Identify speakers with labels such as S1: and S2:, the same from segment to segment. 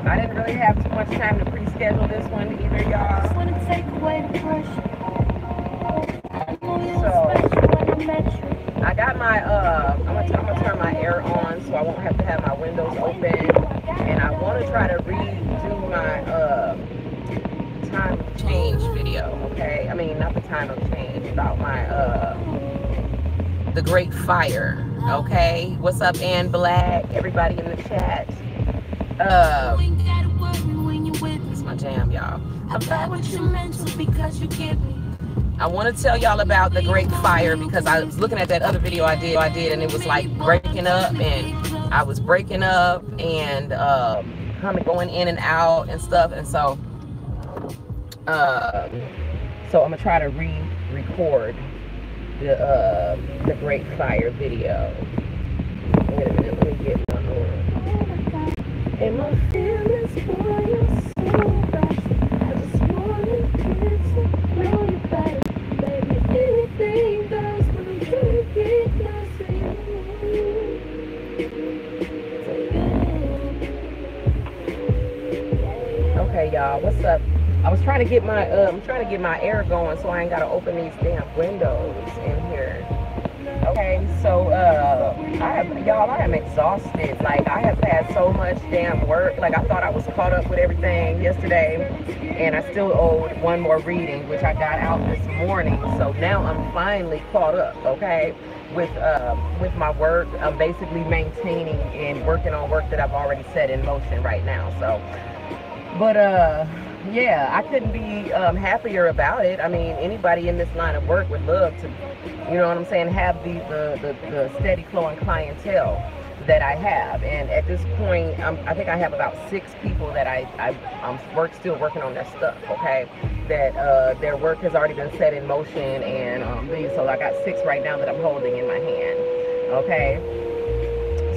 S1: I didn't really have too much time to pre-schedule this one either, y'all. So I got my I'm gonna turn my air on so I won't have to have my windows open, and I want to try to redo my time of change video. Okay, I mean not the time of change, about my the Great Fire. Okay, what's up, Ann Black? Everybody in the chat. It's my jam, y'all. I want to tell y'all about the Great Fire because I was looking at that other video I did, and it was like breaking up, and I was breaking up and kind of going in and out and stuff, and so I'm gonna try to re-record the Great Fire video. Wait a minute, let me get my and my feelings for you so bad. I just wanna get to know you better, baby. Anything goes when I'm trying to get close to you. Okay, y'all, what's up? I was trying to get my I'm trying to get my air going so I ain't gotta open these damn windows in here. Okay, so I am exhausted. Like, I have had so much damn work. Like, I thought I was caught up with everything yesterday, and I still owed one more reading, which I got out this morning. So now I'm finally caught up, okay, with my work. I'm basically maintaining and working on work that I've already set in motion right now. So, but yeah, I couldn't be happier about it. I mean, anybody in this line of work would love to, you know what I'm saying, have the steady flowing clientele that I have. And at this point, I think I have about 6 people that I'm still working on their stuff, okay, that their work has already been set in motion, and so I got 6 right now that I'm holding in my hand, okay.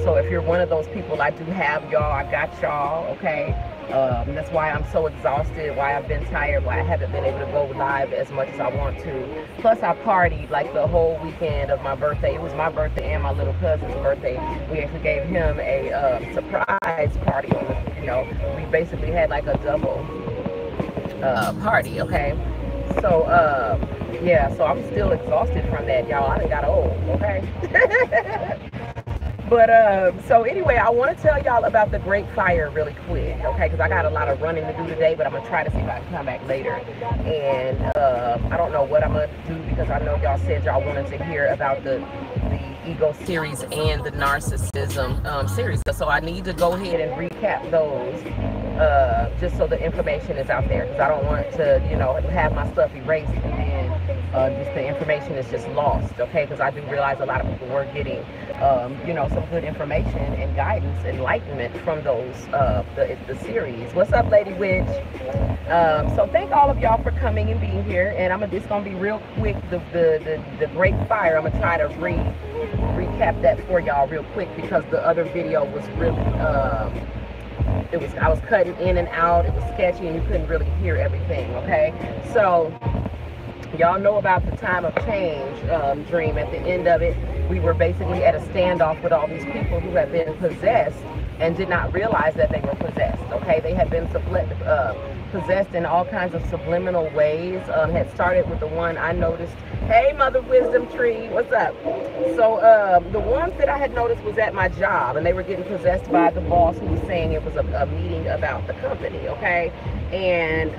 S1: So if you're one of those people, I do have y'all. I got y'all, okay. That's why I'm so exhausted, why I've been tired, why I haven't been able to go live as much as I want to. Plus, I partied like the whole weekend of my birthday. It was my birthday and my little cousin's birthday. We actually gave him a surprise party on the, you know, we basically had like a double party, okay? So, yeah, so I'm still exhausted from that, y'all. I done got old, okay? But so anyway, I want to tell y'all about the Great Fire really quick, okay? Because I got a lot of running to do today, but I'm gonna try to see if I can come back later. And I don't know what I'm gonna do because I know y'all said y'all wanted to hear about the ego series and the narcissism series. So I need to go ahead and recap those just so the information is out there, because I don't want to, you know, have my stuff erased and then just the information is just lost, okay? Because I do realize a lot of people were getting, you know, some good information and guidance, enlightenment from those, the series. What's up, Lady Witch? So thank all of y'all for coming and being here, and it's gonna be real quick. The Great Fire, I'm gonna try to recap that for y'all real quick, because the other video was really I was cutting in and out. It was sketchy and you couldn't really hear everything, okay? So y'all know about the time of change dream. At the end of it, we were basically at a standoff with all these people who had been possessed and did not realize that they were possessed, okay? They had been possessed in all kinds of subliminal ways. Had started with the one I noticed. Hey, Mother Wisdom Tree, what's up? So the ones that I had noticed was at my job, and they were getting possessed by the boss, who was saying it was a meeting about the company, okay? And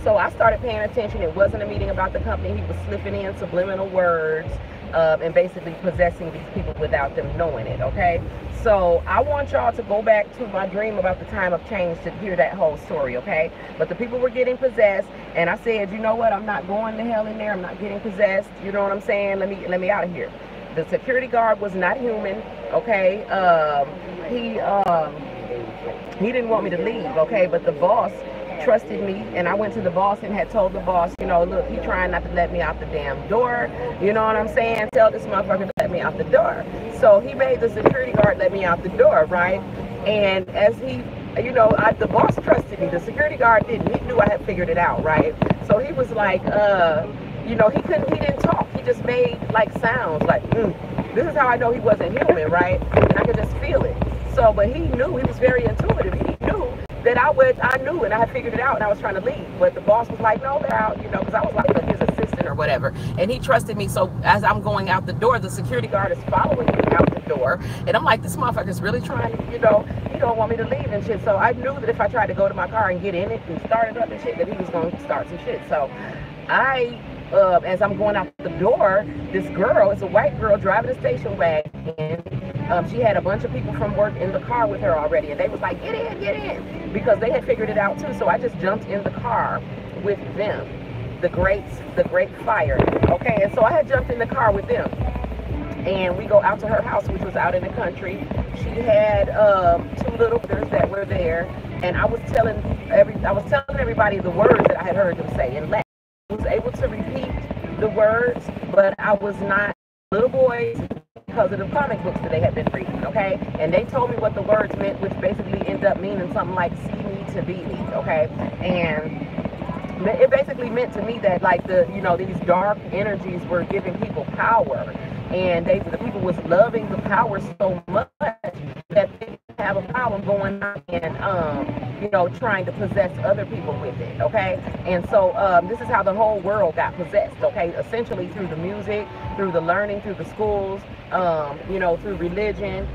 S1: so I started paying attention. It wasn't a meeting about the company. He was slipping in subliminal words and basically possessing these people without them knowing it, okay? So I want y'all to go back to my dream about the time of change to hear that whole story, okay? But the people were getting possessed, and I said, you know what? I'm not going to hell in there. I'm not getting possessed. You know what I'm saying? Let me out of here. The security guard was not human, okay? He didn't want me to leave, okay? But the boss trusted me, and I went to the boss and had told the boss, you know, look, he trying not to let me out the damn door, you know what I'm saying? Tell this motherfucker to let me out the door. So he made the security guard let me out the door, right? And as he, you know, the boss trusted me, the security guard didn't. He knew I had figured it out, right? So he was like, you know, he didn't talk. He just made like sounds like, this is how I know he wasn't human, right? And I could just feel it. So, but he knew, he was very intuitive. knew that I knew and I had figured it out and I was trying to leave. But the boss was like, no, they're out, you know, because I was like his assistant or whatever. And he trusted me. So as I'm going out the door, the security guard is following me out the door. And I'm like, this motherfucker's really trying to, you know, he don't want me to leave and shit. So I knew that if I tried to go to my car and get in it and start it up and shit, that he was going to start some shit. So as I'm going out the door, this girl, it's a white girl driving a station wagon. She had a bunch of people from work in the car with her already, and they was like, get in, because they had figured it out too. So I just jumped in the car with them, the great fire. Okay, and so I had jumped in the car with them, and we go out to her house, which was out in the country. She had 2 little brothers that were there, and I was telling everybody the words that I had heard them say in Latin. I was able to repeat the words, but I was not. Little boys, because of the comic books that they had been reading, okay? And they told me what the words meant, which basically ended up meaning something like see me to be me, okay? And it basically meant to me that, like, these dark energies were giving people power, and the people was loving the power so much that they have a problem going out and trying to possess other people with it, okay? And so this is how the whole world got possessed, okay? Essentially through the music, through the learning, through the schools, through religion,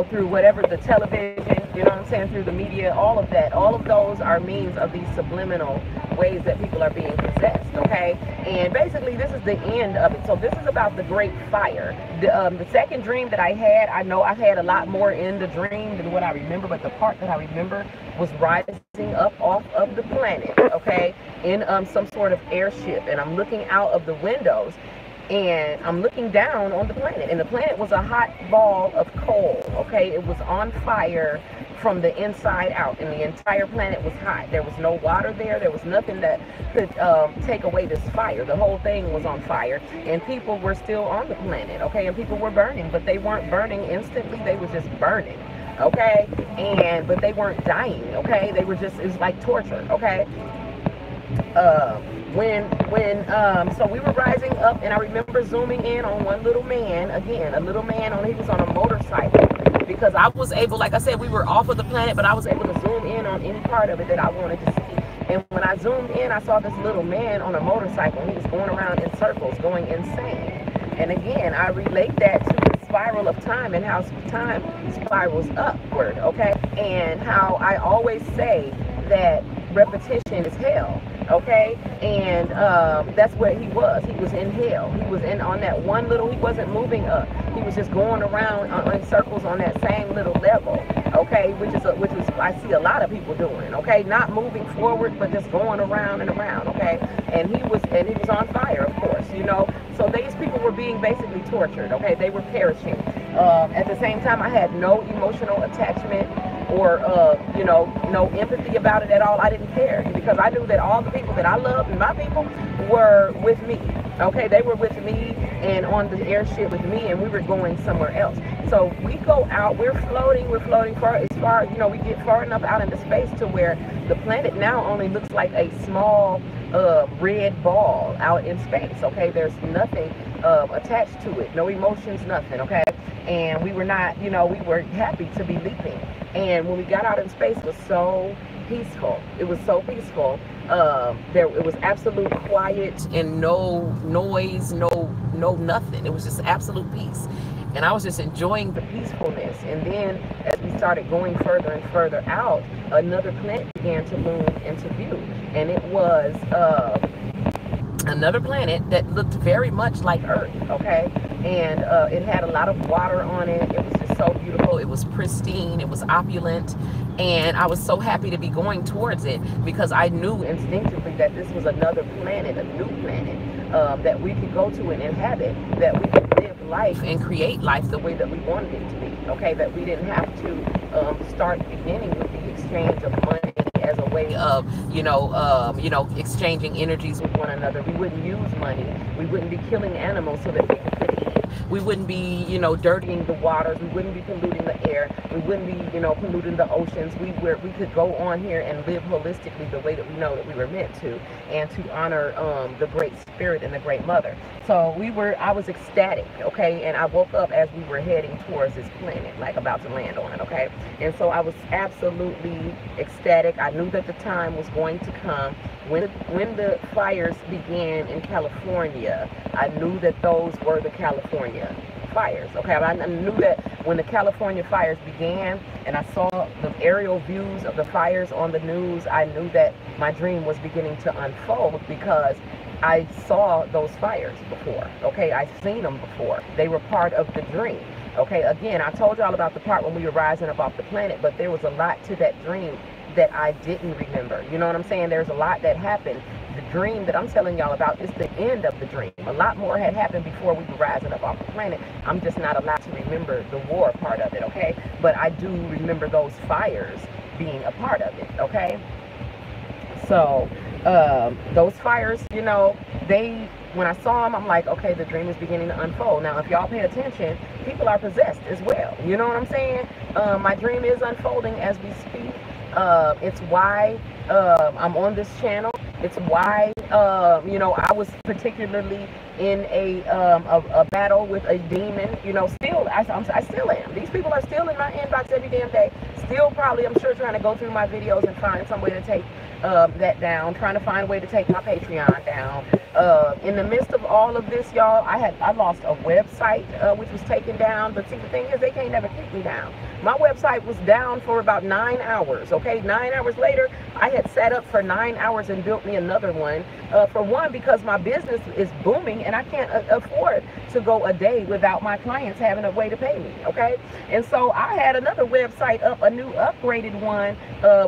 S1: through whatever, the television, you know what I'm saying, through the media, all of that. All of those are means of these subliminal ways that people are being possessed, okay? And basically this is the end of it. So this is about the great fire. The second dream that I had, I know I had a lot more in the dream than what I remember, but the part that I remember was rising up off of the planet, okay, in some sort of airship, and I'm looking out of the windows, and I'm looking down on the planet, and the planet was a hot ball of coal, okay? It was on fire from the inside out, and the entire planet was hot. There was no water there. There was nothing that could take away this fire. The whole thing was on fire, and people were still on the planet, okay? And people were burning, but they weren't burning instantly. They were just burning, okay? But they weren't dying, okay? They were just, it was like torture, okay? So we were rising up, and I remember zooming in on one little man, again, he was on a motorcycle, because I was able, like I said, we were off of the planet, but I was able to zoom in on any part of it that I wanted to see. And when I zoomed in, I saw this little man on a motorcycle, and he was going around in circles, going insane. And again, I relate that to the spiral of time and how time spirals upward, okay? And how I always say that repetition is hell, okay? And that's where he was. He was in hell. He was on that one little, he wasn't moving up. He was just going around in circles on that same little level, okay? Which is I see a lot of people doing, okay? Not moving forward, but just going around and around, okay? And he was on fire, of course, you know? So these people were being basically tortured, okay? They were perishing. At the same time, I had no emotional attachment or, no empathy about it at all. I didn't care, because I knew that all the people that I loved and my people were with me, okay? They were with me and on the airship with me, and we were going somewhere else. So we go out, we're floating far, we get far enough out into space to where the planet now only looks like a small red ball out in space, okay? There's nothing attached to it, no emotions, nothing, okay? And we were not, we were happy to be leaping. And when we got out in space, it was so peaceful. It was so peaceful. It was absolute quiet and no noise, no nothing. It was just absolute peace. And I was just enjoying the peacefulness. And then as we started going further and further out, another planet began to loom into view. And it was another planet that looked very much like Earth, okay? And it had a lot of water on it. It was just so beautiful. It was pristine. It was opulent. And I was so happy to be going towards it, because I knew instinctively that this was another planet, a new planet, that we could go to and inhabit, that we could live life and create life the way that we wanted it to be, okay? That we didn't have to start beginning with the exchange of money as a way of, exchanging energies with one another. We wouldn't use money. We wouldn't be killing animals so that we could eat. We wouldn't be, you know, dirtying the waters. We wouldn't be polluting the air. We wouldn't be, you know, polluting the oceans. We could go on here and live holistically the way that we know that we were meant to, and to honor the Great Spirit and the Great Mother. So I was ecstatic, okay, and I woke up as we were heading towards this planet, like about to land on it, okay, and so I was absolutely ecstatic. I knew that the time was going to come when the fires began in California. I knew that those were the California fires, okay. I knew that when the California fires began and I saw the aerial views of the fires on the news, I knew that my dream was beginning to unfold, because I saw those fires before, okay. I've seen them before. They were part of the dream, okay. Again, I told y'all about the part when we were rising up off the planet, but there was a lot to that dream that I didn't remember. You know what I'm saying? There's a lot that happened. The dream that I'm telling y'all about is the end of the dream. A lot more had happened before we were rising up off the planet. I'm just not allowed to remember the war part of it, okay? But I do remember those fires being a part of it, okay? So those fires, you know, when I saw them, I'm like, okay, the dream is beginning to unfold. Now, if y'all pay attention, people are possessed as well. You know what I'm saying? My dream is unfolding as we speak. It's why I'm on this channel. It's why, you know, I was particularly in a battle with a demon. You know, still, I still am. These people are still in my inbox every damn day. Still probably, I'm sure, trying to go through my videos and find some way to take that down. Trying to find a way to take my Patreon down. In the midst of all of this, y'all, I lost a website which was taken down. But see, the thing is, they can't never keep me down. My website was down for about 9 hours, okay? 9 hours later, I had sat up for 9 hours and built me another one. For one, because my business is booming and I can't afford to go a day without my clients having a way to pay me, okay? And so I had another website up, a new upgraded one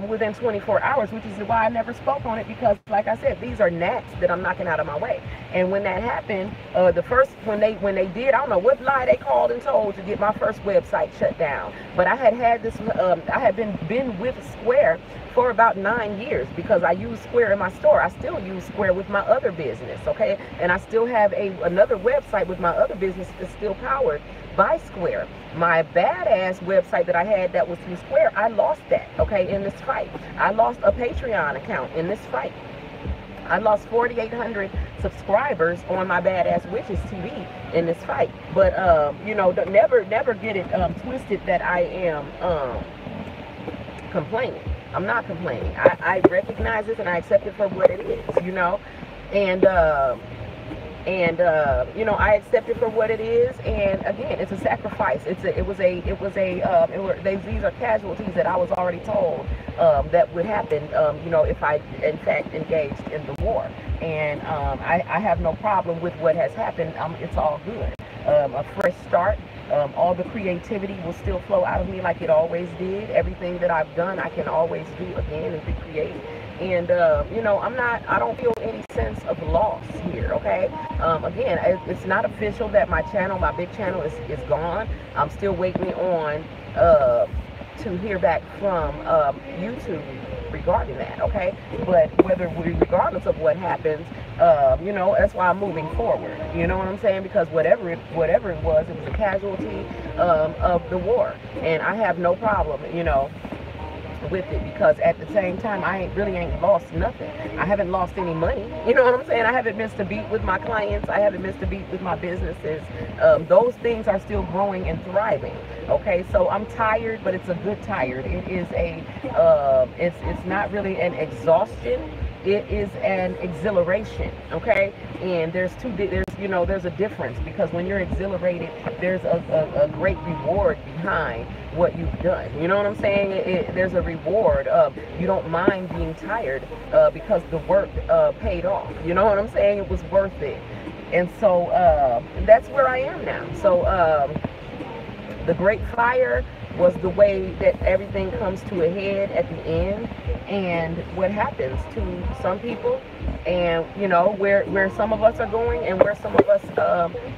S1: within 24 hours, which is why I never spoke on it, because like I said, these are gnats that I'm knocking out of my way. And when that happened, when they did, I don't know what lie they called and told to get my first website shut down. But I had this, I had been with Square for about 9 years, because I use Square in my store. I still use Square with my other business, okay? And I still have another website with my other business that's still powered by Square. My badass website that I had that was through Square, I lost that, okay, in this fight. I lost a Patreon account in this fight. I lost 4,800 subscribers on my Badass Witches TV in this fight. But, you know, never get it twisted that I am complaining. I'm not complaining. I recognize this and I accept it for what it is, you know. And you know, I accept it for what it is. And again, it's a sacrifice. These are casualties that I was already told that would happen, you know, if I in fact engaged in the war. And I have no problem with what has happened. It's all good. A fresh start. All the creativity will still flow out of me like it always did. Everything that I've done, I can always do again and recreate. And, you know, I don't feel any sense of loss here, okay? Again, it's not official that my big channel is gone. I'm still waiting on to hear back from YouTube regarding that, okay? But regardless of what happens, you know, that's why I'm moving forward. You know what I'm saying? Because whatever it was a casualty of the war, and I have no problem, you know, with it, because at the same time I really ain't lost nothing. I haven't lost any money, you know what I'm saying? I haven't missed a beat with my clients. I haven't missed a beat with my businesses. Those things are still growing and thriving, okay? So I'm tired, but it's a good tired. It is it's not really an exhaustion. It is an exhilaration, okay? And there's a difference, because when you're exhilarated, there's a great reward behind what you've done. You know what I'm saying? There's a reward. You don't mind being tired because the work paid off. You know what I'm saying? It was worth it. And so that's where I am now. So the Great Fire was the way that everything comes to a head at the end, and what happens to some people, and you know where some of us are going, and where some of us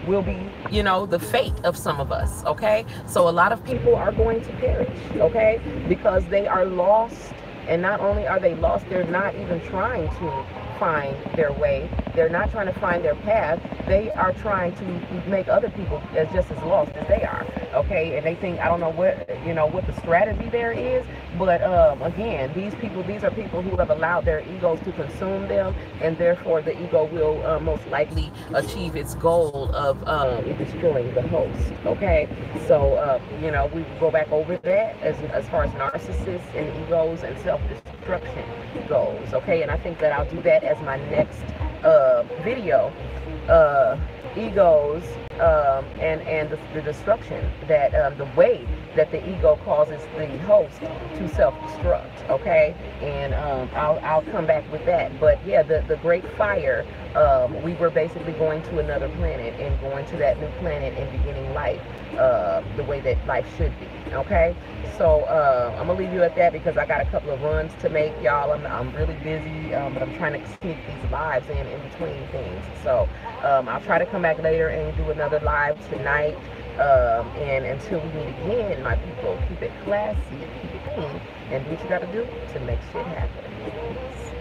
S1: will be, you know, the fate of some of us, okay? So a lot of people are going to perish, okay, because they are lost. And not only are they lost, they're not even trying to find their way. They're not trying to find their path. They are trying to make other people as just as lost as they are. Okay, and they think, I don't know what, what the strategy there is, but again, these are people who have allowed their egos to consume them, and therefore the ego will most likely achieve its goal of destroying the host. Okay, so we will go back over that as far as narcissists and egos and self-destruction goes. Okay, and I think that I'll do that as my next video. Egos and the destruction that the way that the ego causes the host to self-destruct. Okay, and I'll come back with that. But yeah, the great fire, we were basically going to another planet and going to that new planet and beginning life the way that life should be. Okay, so I'm gonna leave you at that because I got a couple of runs to make, y'all. I'm really busy, but I'm trying to sneak these lives in between things. So I'll try to come back later and do another live tonight. And until we meet again, my people, keep it classy, keep it clean, and do what you gotta do to make shit happen. Peace.